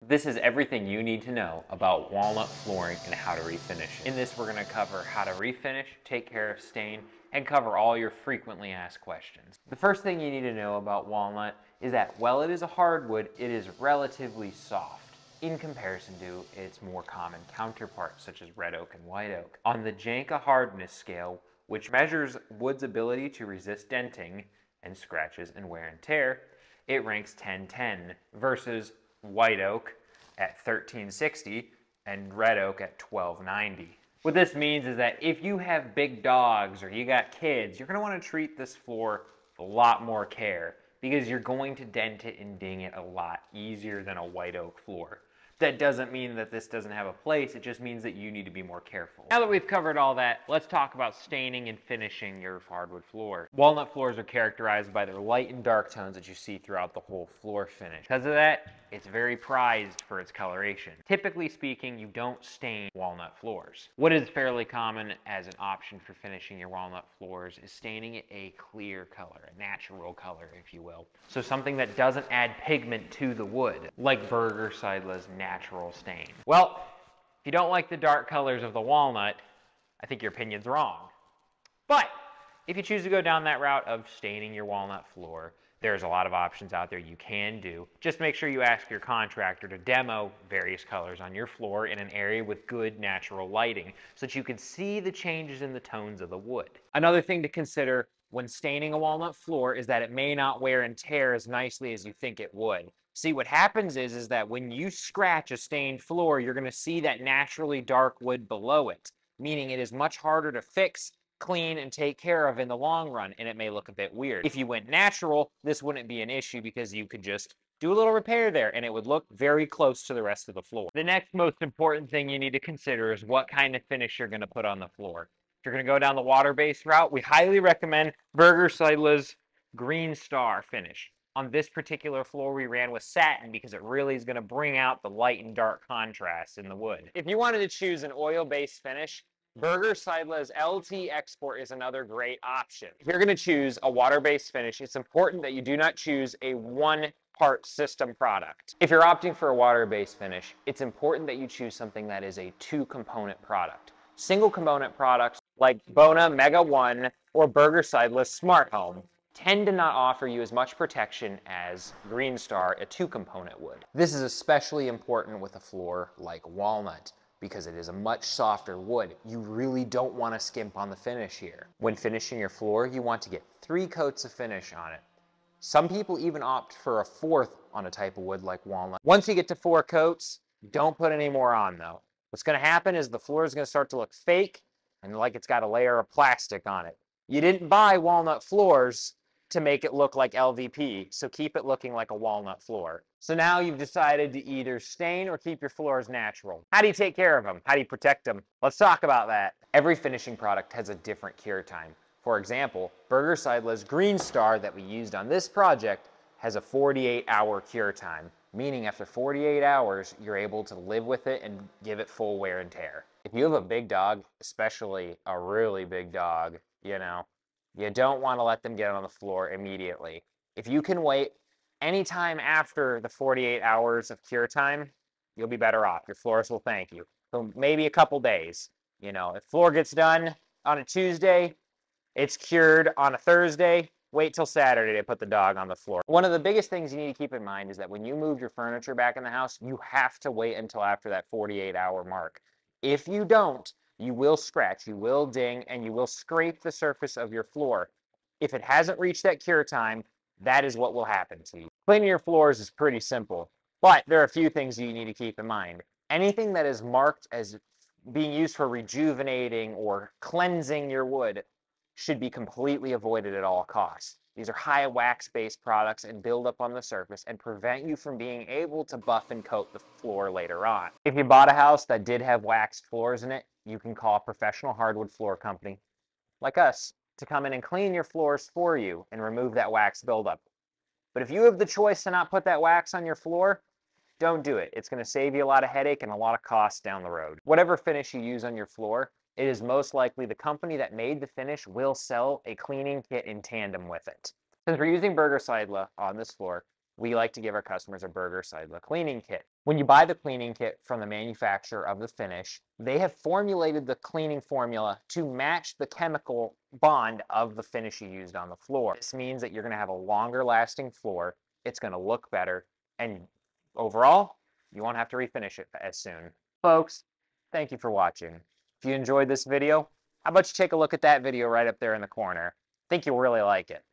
This is everything you need to know about walnut flooring and how to refinish it. In this, we're going to cover how to refinish, take care of stain, and cover all your frequently asked questions. The first thing you need to know about walnut is that while it is a hardwood, it is relatively soft in comparison to its more common counterparts such as red oak and white oak. On the Janka hardness scale, which measures wood's ability to resist denting and scratches and wear and tear, it ranks 1010 versus white oak at 1360 and red oak at 1290. What this means is that if you have big dogs or you got kids, you're going to want to treat this floor with a lot more care because you're going to dent it and ding it a lot easier than a white oak floor. That doesn't mean that this doesn't have a place, it just means that you need to be more careful. Now that we've covered all that, let's talk about staining and finishing your hardwood floor. Walnut floors are characterized by their light and dark tones that you see throughout the whole floor finish. Because of that, it's very prized for its coloration. Typically speaking, you don't stain walnut floors. What is fairly common as an option for finishing your walnut floors is staining it a clear color, a natural color, if you will. So something that doesn't add pigment to the wood, like Burger Seidla's natural stain. Well, if you don't like the dark colors of the walnut, I think your opinion's wrong. But if you choose to go down that route of staining your walnut floor, there's a lot of options out there you can do. Just make sure you ask your contractor to demo various colors on your floor in an area with good natural lighting so that you can see the changes in the tones of the wood. Another thing to consider when staining a walnut floor is that it may not wear and tear as nicely as you think it would. See, what happens is that when you scratch a stained floor, you're going to see that naturally dark wood below it, meaning it is much harder to fix, clean, and take care of in the long run, and it may look a bit weird. If you went natural, this wouldn't be an issue because you could just do a little repair there and it would look very close to the rest of the floor. The next most important thing you need to consider is what kind of finish you're going to put on the floor. If you're going to go down the water-based route, we highly recommend Burger Seidla's Green Star finish. On this particular floor, we ran with satin because it really is going to bring out the light and dark contrast in the wood. If you wanted to choose an oil-based finish, Burger Seidla's LT Export is another great option. If you're going to choose a water-based finish, it's important that you do not choose a one-part system product. If you're opting for a water-based finish, it's important that you choose something that is a two-component product. Single-component products like Bona Mega 1 or Burger Seidla's Smart Home tend to not offer you as much protection as Green Star, a two-component would. This is especially important with a floor like walnut, because it is a much softer wood. You really don't want to skimp on the finish here. When finishing your floor, you want to get 3 coats of finish on it. Some people even opt for a 4th on a type of wood like walnut. Once you get to 4 coats, don't put any more on though. What's going to happen is the floor is going to start to look fake and like it's got a layer of plastic on it. You didn't buy walnut floors to make it look like LVP, so keep it looking like a walnut floor. So now you've decided to either stain or keep your floors natural. How do you take care of them? How do you protect them? Let's talk about that. Every finishing product has a different cure time. For example, Burger Seidla's Green Star that we used on this project has a 48-hour cure time, meaning after 48 hours, you're able to live with it and give it full wear and tear. If you have a big dog, especially a really big dog, you don't want to let them get on the floor immediately. If you can wait any time after the 48 hours of cure time, you'll be better off. Your floors will thank you. So maybe a couple days. If floor gets done on a Tuesday, it's cured on a Thursday, wait till Saturday to put the dog on the floor. One of the biggest things you need to keep in mind is that when you move your furniture back in the house, you have to wait until after that 48-hour mark. If you don't, you will scratch, you will ding, and you will scrape the surface of your floor. If it hasn't reached that cure time, that is what will happen to you. Cleaning your floors is pretty simple, but there are a few things you need to keep in mind. Anything that is marked as being used for rejuvenating or cleansing your wood should be completely avoided at all costs. These are high wax-based products and build up on the surface and prevent you from being able to buff and coat the floor later on. If you bought a house that did have waxed floors in it, you can call a professional hardwood floor company like us to come in and clean your floors for you and remove that wax buildup. But if you have the choice to not put that wax on your floor, don't do it. It's going to save you a lot of headache and a lot of costs down the road. Whatever finish you use on your floor, it is most likely the company that made the finish will sell a cleaning kit in tandem with it. Since we're using Burger Seidla on this floor, we like to give our customers a Burger Seidla cleaning kit. When you buy the cleaning kit from the manufacturer of the finish, they have formulated the cleaning formula to match the chemical bond of the finish you used on the floor. This means that you're going to have a longer lasting floor, it's going to look better, and overall, you won't have to refinish it as soon. Folks, thank you for watching. If you enjoyed this video, how about you take a look at that video right up there in the corner? I think you'll really like it.